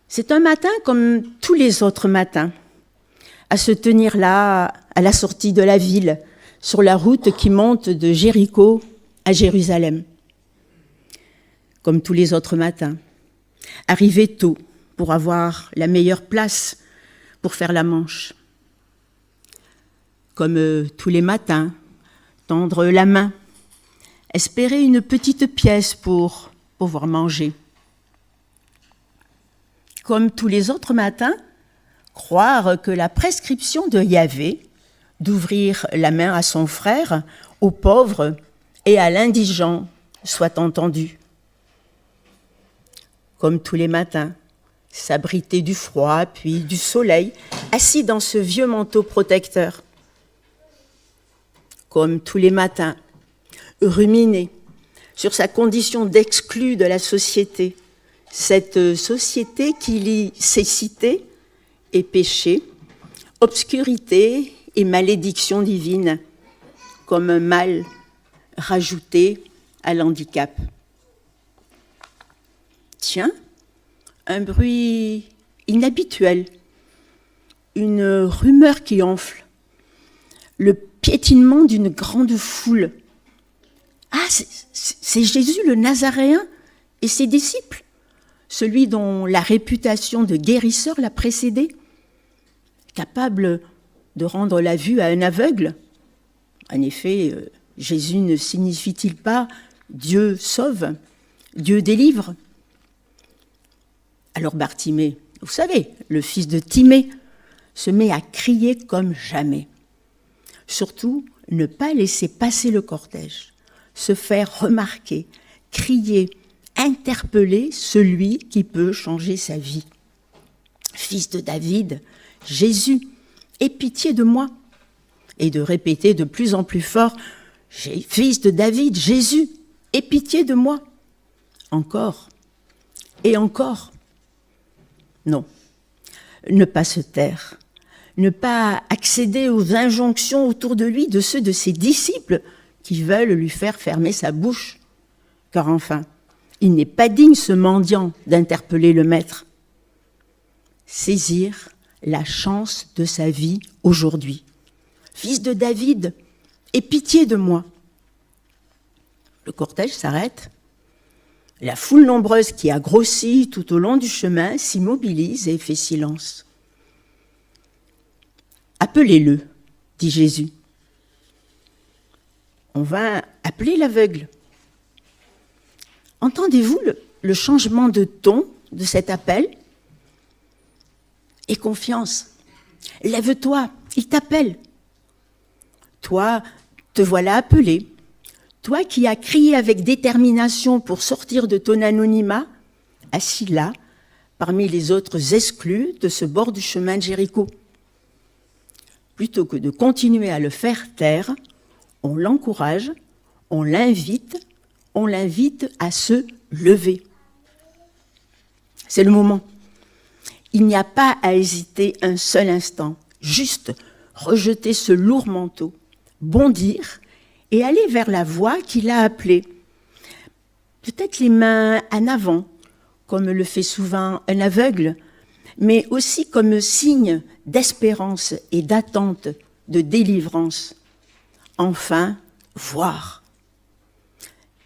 C'est un matin comme tous les autres matins, à se tenir là, à la sortie de la ville, sur la route qui monte de Jéricho à Jérusalem. Comme tous les autres matins, arriver tôt pour avoir la meilleure place pour faire la manche. Comme tous les matins, tendre la main, espérer une petite pièce pour pouvoir manger. Comme tous les autres matins, croire que la prescription de Yahvé, d'ouvrir la main à son frère, au pauvre et à l'indigent, soit entendue. Comme tous les matins, s'abriter du froid puis du soleil, assis dans ce vieux manteau protecteur. Comme tous les matins, ruminer sur sa condition d'exclu de la société, cette société qui lie cécité et péché, obscurité et malédiction divine, comme un mal rajouté à l'handicap. Tiens, un bruit inhabituel, une rumeur qui enfle, le piétinement d'une grande foule. Ah, c'est Jésus le Nazaréen et ses disciples, celui dont la réputation de guérisseur l'a précédé, capable de rendre la vue à un aveugle. En effet, Jésus ne signifie-t-il pas « Dieu sauve, Dieu délivre » ? Alors Bartimée, vous savez, le fils de Timée, se met à crier comme jamais. Surtout, ne pas laisser passer le cortège, se faire remarquer, crier, interpeller celui qui peut changer sa vie. Fils de David, Jésus, aie pitié de moi. Et de répéter de plus en plus fort, fils de David, Jésus, aie pitié de moi. Encore et encore. Non, ne pas se taire, ne pas accéder aux injonctions autour de lui de ceux de ses disciples qui veulent lui faire fermer sa bouche. Car enfin, il n'est pas digne, ce mendiant, d'interpeller le maître. Saisir la chance de sa vie aujourd'hui. Fils de David, aie pitié de moi. Le cortège s'arrête. La foule nombreuse qui a grossi tout au long du chemin s'immobilise et fait silence. « Appelez-le », dit Jésus. On va appeler l'aveugle. Entendez-vous le changement de ton de cet appel ? Aie confiance. Lève-toi, il t'appelle. Toi, te voilà appelé. Toi qui as crié avec détermination pour sortir de ton anonymat, assis là, parmi les autres exclus de ce bord du chemin de Jéricho. Plutôt que de continuer à le faire taire, on l'encourage, on l'invite à se lever. C'est le moment. Il n'y a pas à hésiter un seul instant, juste rejeter ce lourd manteau, bondir et aller vers la voix qui l'a appelé. Peut-être les mains en avant, comme le fait souvent un aveugle, mais aussi comme signe d'espérance et d'attente, de délivrance. Enfin, voir.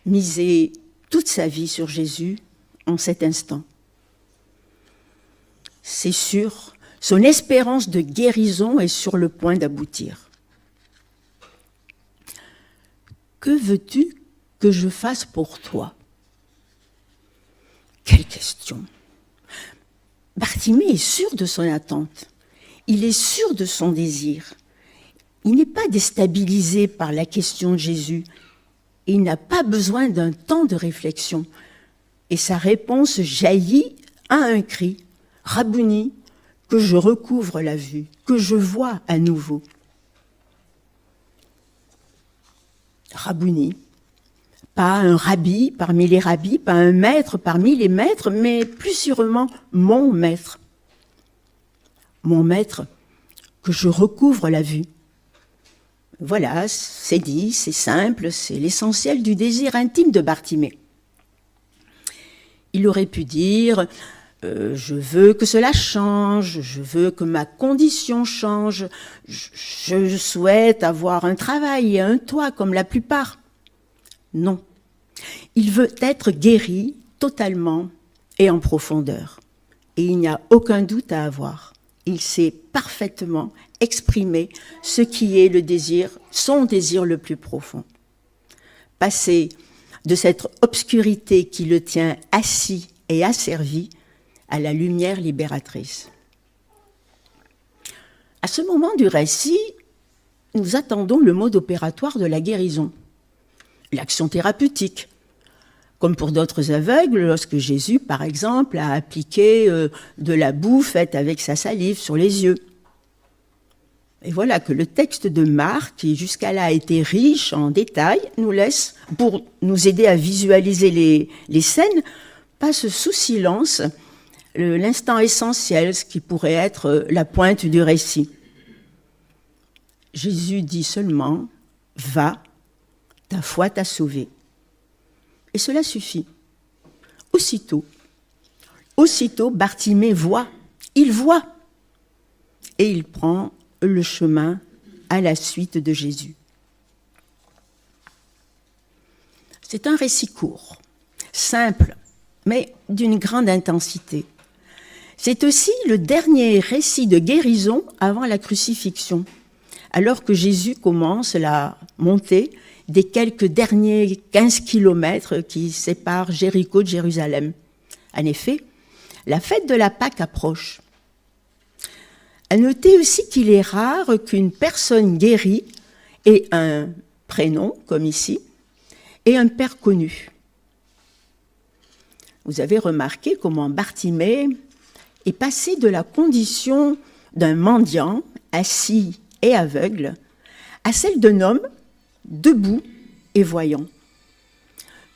Miser toute sa vie sur Jésus en cet instant. C'est sûr, son espérance de guérison est sur le point d'aboutir. Que veux-tu que je fasse pour toi ? Quelle question ! Bartimée est sûr de son attente. Il est sûr de son désir. Il n'est pas déstabilisé par la question de Jésus. Il n'a pas besoin d'un temps de réflexion. Et sa réponse jaillit à un cri. « Rabouni, que je recouvre la vue, que je vois à nouveau. » Rabouni, pas un rabbi parmi les rabbis, pas un maître parmi les maîtres, mais plus sûrement mon maître. Mon maître, que je recouvre la vue. Voilà, c'est dit, c'est simple, c'est l'essentiel du désir intime de Bartimée. Il aurait pu dire Je veux que cela change, je veux que ma condition change, je souhaite avoir un travail et un toit comme la plupart. Non, il veut être guéri totalement et en profondeur. Et il n'y a aucun doute à avoir. Il sait parfaitement exprimer ce qui est le désir, son désir le plus profond. Passer de cette obscurité qui le tient assis et asservi à la lumière libératrice. À ce moment du récit, nous attendons le mode opératoire de la guérison, l'action thérapeutique, comme pour d'autres aveugles, lorsque Jésus, par exemple, a appliqué de la boue faite avec sa salive sur les yeux. Et voilà que le texte de Marc, qui jusqu'à là a été riche en détails, nous laisse, pour nous aider à visualiser les scènes, passe sous silence l'instant essentiel, ce qui pourrait être la pointe du récit. Jésus dit seulement « Va, ta foi t'a sauvé ». Et cela suffit. Aussitôt, Bartimée voit, il voit, et il prend le chemin à la suite de Jésus. C'est un récit court, simple, mais d'une grande intensité. C'est aussi le dernier récit de guérison avant la crucifixion, alors que Jésus commence la montée des quelques derniers 15 kilomètres qui séparent Jéricho de Jérusalem. En effet, la fête de la Pâque approche. À noter aussi qu'il est rare qu'une personne guérie ait un prénom, comme ici, et un père connu. Vous avez remarqué comment Bartimée est passé de la condition d'un mendiant, assis et aveugle, à celle d'un homme debout et voyant.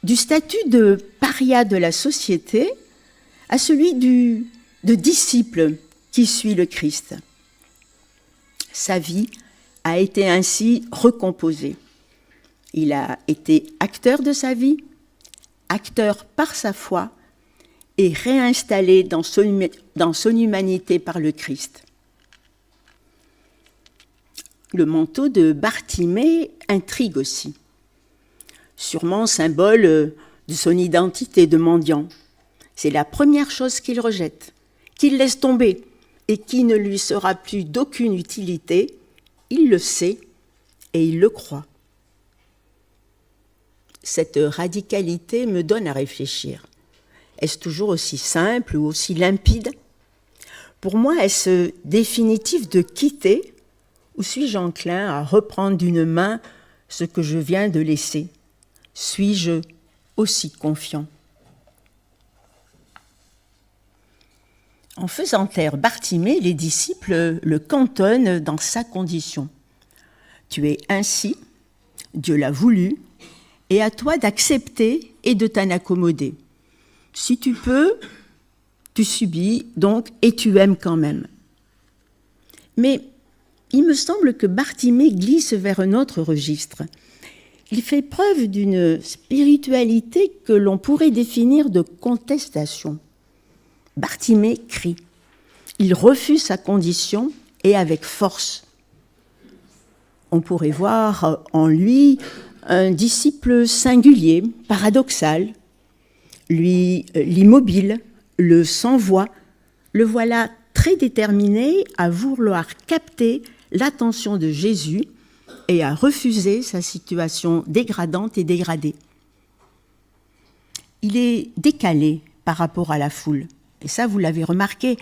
Du statut de paria de la société à celui de disciple qui suit le Christ. Sa vie a été ainsi recomposée. Il a été acteur de sa vie, acteur par sa foi et réinstallé dans son humanité par le Christ. Le manteau de Bartimée intrigue aussi, sûrement symbole de son identité de mendiant. C'est la première chose qu'il rejette, qu'il laisse tomber et qui ne lui sera plus d'aucune utilité. Il le sait et il le croit. Cette radicalité me donne à réfléchir. Est-ce toujours aussi simple ou aussi limpide ? Pour moi, est-ce définitif de quitter ou suis-je enclin à reprendre d'une main ce que je viens de laisser ? Suis-je aussi confiant ? En faisant taire Bartimée, les disciples le cantonnent dans sa condition. Tu es ainsi, Dieu l'a voulu, et à toi d'accepter et de t'en accommoder. Si tu peux, tu subis donc et tu aimes quand même. Mais il me semble que Bartimée glisse vers un autre registre. Il fait preuve d'une spiritualité que l'on pourrait définir de contestation. Bartimée crie. Il refuse sa condition et avec force. On pourrait voir en lui un disciple singulier, paradoxal. Lui, l'immobile, le sans-voix, le voilà très déterminé à vouloir capter l'attention de Jésus et à refuser sa situation dégradante et dégradée. Il est décalé par rapport à la foule. Et ça, vous l'avez remarqué.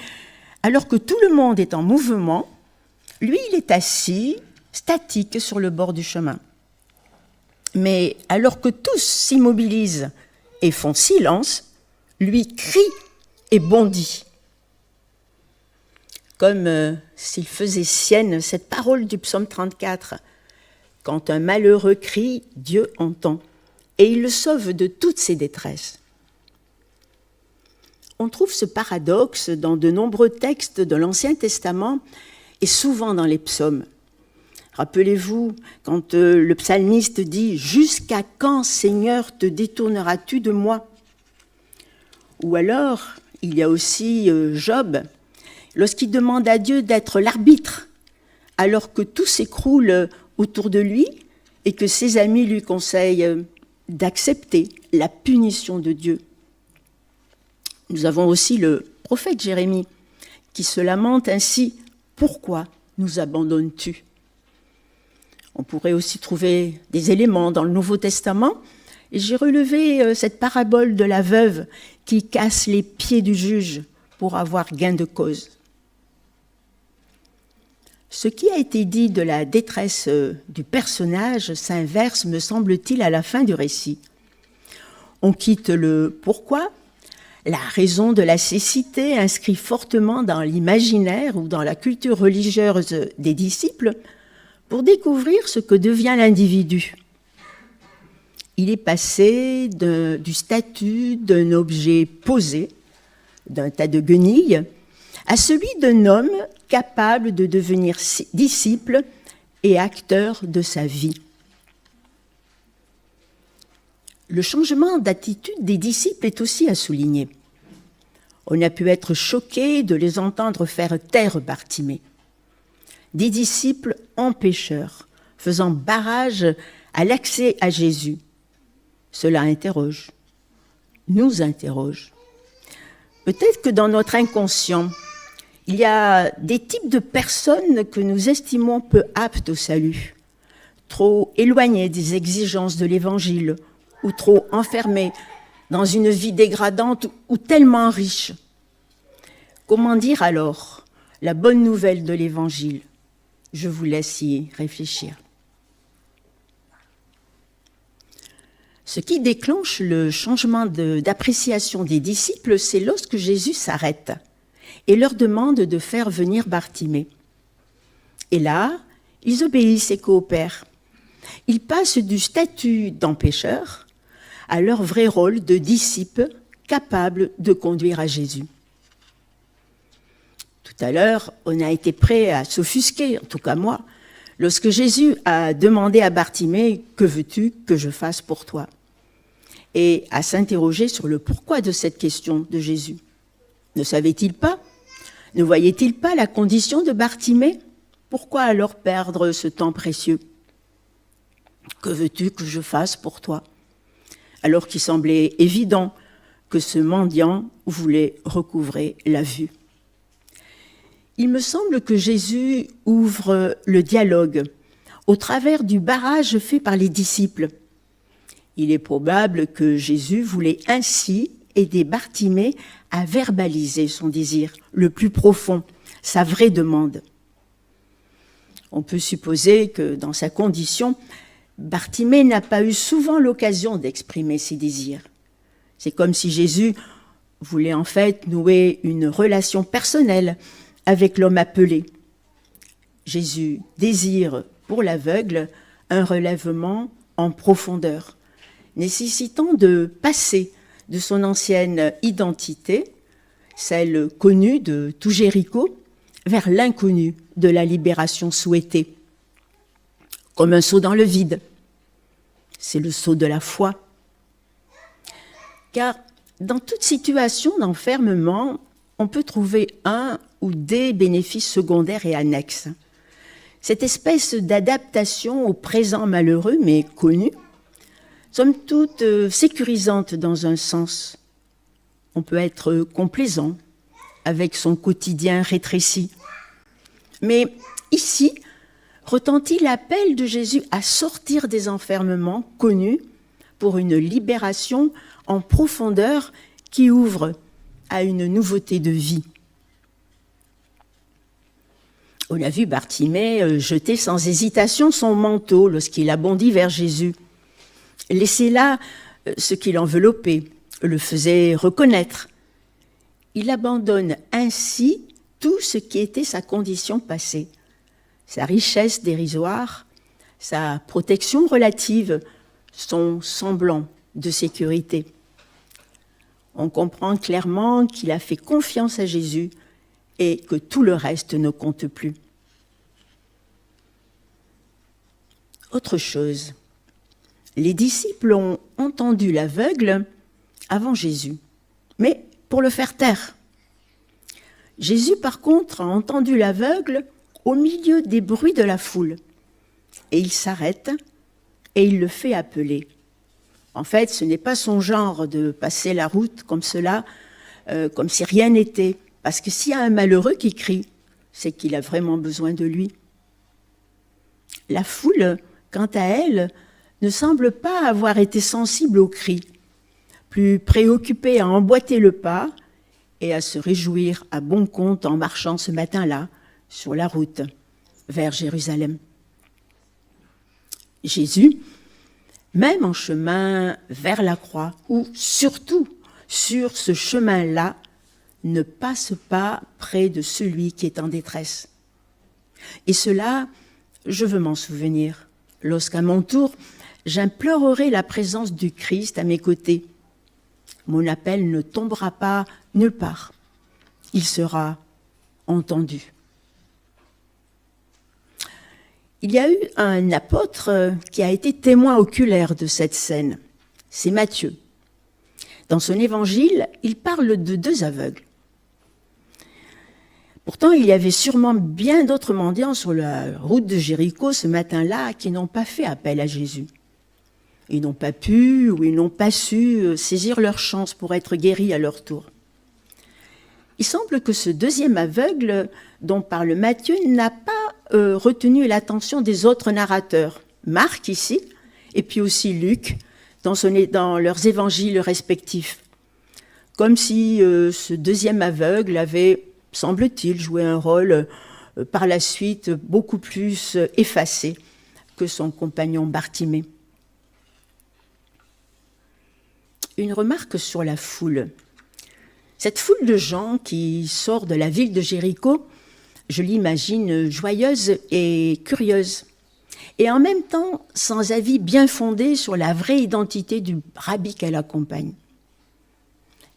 Alors que tout le monde est en mouvement, lui, il est assis, statique sur le bord du chemin. Mais alors que tous s'immobilisent et font silence, lui crie et bondit. Comme s'il faisait sienne cette parole du psaume 34. Quand un malheureux crie, Dieu entend, et il le sauve de toutes ses détresses. On trouve ce paradoxe dans de nombreux textes de l'Ancien Testament et souvent dans les psaumes. Rappelez-vous, quand le psalmiste dit « Jusqu'à quand, Seigneur, te détourneras-tu de moi ?» Ou alors, il y a aussi Job, lorsqu'il demande à Dieu d'être l'arbitre, alors que tout s'écroule autour de lui et que ses amis lui conseillent d'accepter la punition de Dieu. Nous avons aussi le prophète Jérémie qui se lamente ainsi « Pourquoi nous abandonnes-tu » On pourrait aussi trouver des éléments dans le Nouveau Testament. Et j'ai relevé cette parabole de la veuve qui casse les pieds du juge pour avoir gain de cause. Ce qui a été dit de la détresse du personnage s'inverse, me semble-t-il, à la fin du récit. On quitte le pourquoi, la raison de la cécité inscrit fortement dans l'imaginaire ou dans la culture religieuse des disciples pour découvrir ce que devient l'individu. Il est passé du statut d'un objet posé, d'un tas de guenilles, à celui d'un homme capable de devenir disciple et acteur de sa vie. Le changement d'attitude des disciples est aussi à souligner. On a pu être choqué de les entendre faire taire Bartimée. Des disciples empêcheurs, faisant barrage à l'accès à Jésus. Cela interroge, nous interroge. Peut-être que dans notre inconscient, il y a des types de personnes que nous estimons peu aptes au salut, trop éloignées des exigences de l'Évangile ou trop enfermées dans une vie dégradante ou tellement riche. Comment dire alors la bonne nouvelle de l'Évangile ? Je vous laisse y réfléchir. Ce qui déclenche le changement d'appréciation des disciples, c'est lorsque Jésus s'arrête et leur demande de faire venir Bartimée. Et là, ils obéissent et coopèrent. Ils passent du statut d'empêcheurs à leur vrai rôle de disciples capables de conduire à Jésus. Tout à l'heure, on a été prêt à s'offusquer, en tout cas moi, lorsque Jésus a demandé à Bartimée « Que veux-tu que je fasse pour toi ?» et à s'interroger sur le pourquoi de cette question de Jésus. Ne savait-il pas? Ne voyait-il pas la condition de Bartimée? Pourquoi alors perdre ce temps précieux? Que veux-tu que je fasse pour toi? Alors qu'il semblait évident que ce mendiant voulait recouvrer la vue. Il me semble que Jésus ouvre le dialogue au travers du barrage fait par les disciples. Il est probable que Jésus voulait ainsi aider Bartimée à verbaliser son désir le plus profond, sa vraie demande. On peut supposer que dans sa condition, Bartimée n'a pas eu souvent l'occasion d'exprimer ses désirs. C'est comme si Jésus voulait en fait nouer une relation personnelle avec l'homme appelé. Jésus désire pour l'aveugle un relèvement en profondeur, nécessitant de passer de son ancienne identité, celle connue de tout Jéricho, vers l'inconnu de la libération souhaitée. Comme un saut dans le vide. C'est le saut de la foi. Car dans toute situation d'enfermement, on peut trouver un ou des bénéfices secondaires et annexes. Cette espèce d'adaptation au présent malheureux, mais connu, somme toute sécurisante dans un sens. On peut être complaisant avec son quotidien rétréci. Mais ici, retentit l'appel de Jésus à sortir des enfermements connus pour une libération en profondeur qui ouvre à une nouveauté de vie. On a vu Bartimée jeter sans hésitation son manteau lorsqu'il a bondi vers Jésus. Laisser là ce qui l'enveloppait, le faisait reconnaître. Il abandonne ainsi tout ce qui était sa condition passée, sa richesse dérisoire, sa protection relative, son semblant de sécurité. On comprend clairement qu'il a fait confiance à Jésus et que tout le reste ne compte plus. Autre chose, les disciples ont entendu l'aveugle avant Jésus, mais pour le faire taire. Jésus, par contre, a entendu l'aveugle au milieu des bruits de la foule. Et il s'arrête et il le fait appeler. En fait, ce n'est pas son genre de passer la route comme cela, comme si rien n'était. Parce que s'il y a un malheureux qui crie, c'est qu'il a vraiment besoin de lui. La foule, quant à elle, ne semble pas avoir été sensible au cri, plus préoccupée à emboîter le pas et à se réjouir à bon compte en marchant ce matin-là sur la route vers Jérusalem. Jésus, même en chemin vers la croix, ou surtout sur ce chemin-là, ne passe pas près de celui qui est en détresse. Et cela, je veux m'en souvenir, lorsqu'à mon tour, j'implorerai la présence du Christ à mes côtés. Mon appel ne tombera pas nulle part. Il sera entendu. Il y a eu un apôtre qui a été témoin oculaire de cette scène. C'est Matthieu. Dans son évangile, il parle de 2 aveugles. Pourtant, il y avait sûrement bien d'autres mendiants sur la route de Jéricho ce matin-là qui n'ont pas fait appel à Jésus. Ils n'ont pas pu ou ils n'ont pas su saisir leur chance pour être guéris à leur tour. Il semble que ce 2e aveugle dont parle Matthieu n'a pas retenu l'attention des autres narrateurs, Marc ici, et puis aussi Luc, dans leurs évangiles respectifs. Comme si ce 2e aveugle avait, semble-t-il, joué un rôle par la suite beaucoup plus effacé que son compagnon Bartimée. Une remarque sur la foule. Cette foule de gens qui sort de la ville de Jéricho, je l'imagine joyeuse et curieuse, et en même temps sans avis bien fondé sur la vraie identité du rabbi qu'elle accompagne.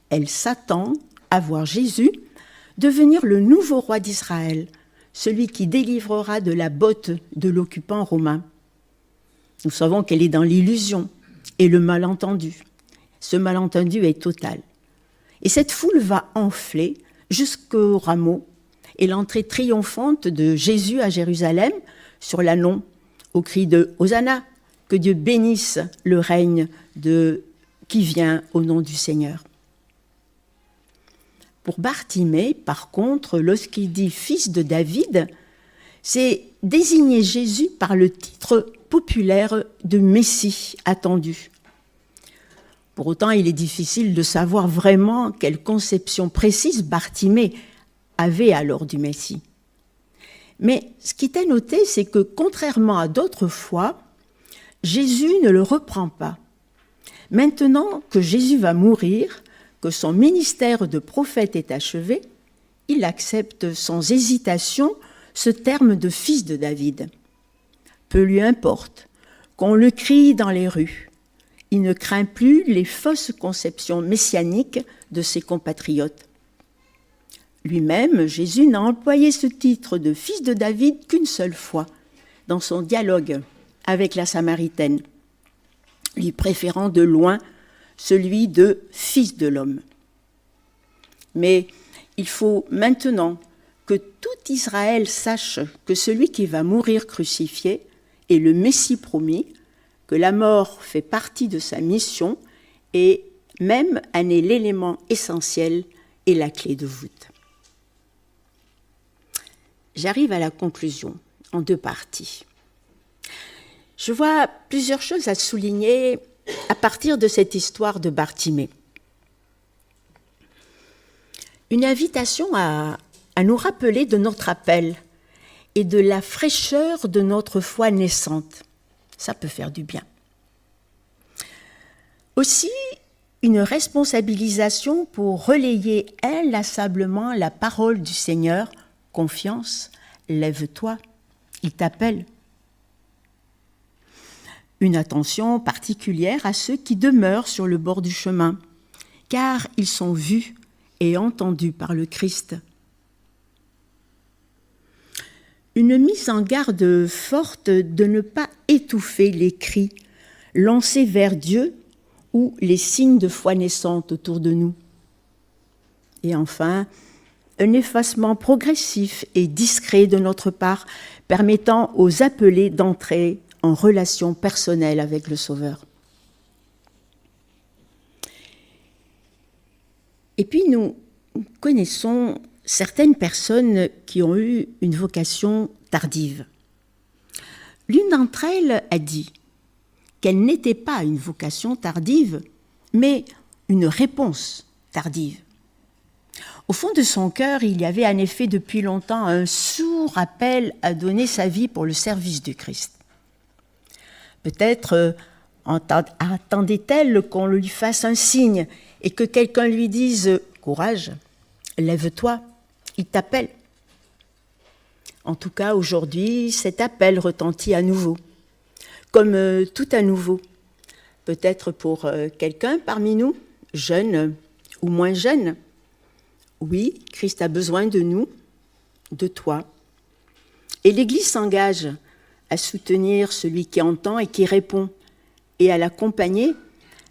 Elle s'attend à voir Jésus devenir le nouveau roi d'Israël, celui qui délivrera de la botte de l'occupant romain. Nous savons qu'elle est dans l'illusion et le malentendu. Ce malentendu est total. Et cette foule va enfler jusqu'au rameau et l'entrée triomphante de Jésus à Jérusalem sur l'ânon, au cri de « Hosanna », que Dieu bénisse le règne qui vient au nom du Seigneur. Pour Bartimée, par contre, lorsqu'il dit « fils de David », c'est désigner Jésus par le titre populaire de Messie attendu. Pour autant, il est difficile de savoir vraiment quelle conception précise Bartimée avait alors du Messie. Mais ce qui est à noter, c'est que contrairement à d'autres fois, Jésus ne le reprend pas. Maintenant que Jésus va mourir, que son ministère de prophète est achevé, il accepte sans hésitation ce terme de fils de David. Peu lui importe qu'on le crie dans les rues. Il ne craint plus les fausses conceptions messianiques de ses compatriotes. Lui-même, Jésus n'a employé ce titre de fils de David qu'une seule fois, dans son dialogue avec la Samaritaine, lui préférant de loin celui de fils de l'homme. Mais il faut maintenant que tout Israël sache que celui qui va mourir crucifié est le Messie promis, que la mort fait partie de sa mission et même en est l'élément essentiel et la clé de voûte. J'arrive à la conclusion en 2 parties. Je vois plusieurs choses à souligner à partir de cette histoire de Bartimée. Une invitation à nous rappeler de notre appel et de la fraîcheur de notre foi naissante. Ça peut faire du bien. Aussi, une responsabilisation pour relayer inlassablement la parole du Seigneur. Confiance, lève-toi, il t'appelle. Une attention particulière à ceux qui demeurent sur le bord du chemin, car ils sont vus et entendus par le Christ. Une mise en garde forte de ne pas étouffer les cris lancés vers Dieu ou les signes de foi naissante autour de nous. Et enfin, un effacement progressif et discret de notre part, permettant aux appelés d'entrer en relation personnelle avec le Sauveur. Et puis nous connaissons certaines personnes qui ont eu une vocation tardive. L'une d'entre elles a dit qu'elle n'était pas une vocation tardive, mais une réponse tardive. Au fond de son cœur, il y avait en effet depuis longtemps un sourd appel à donner sa vie pour le service du Christ. Peut-être attendait-elle qu'on lui fasse un signe et que quelqu'un lui dise « Courage, lève-toi, il t'appelle ». En tout cas, aujourd'hui, cet appel retentit à nouveau, comme tout à nouveau. Peut-être pour quelqu'un parmi nous, jeune ou moins jeune. Oui, Christ a besoin de nous, de toi. Et l'Église s'engage à soutenir celui qui entend et qui répond, et à l'accompagner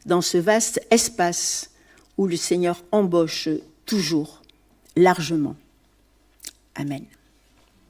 dans ce vaste espace où le Seigneur embauche toujours, largement. Amen.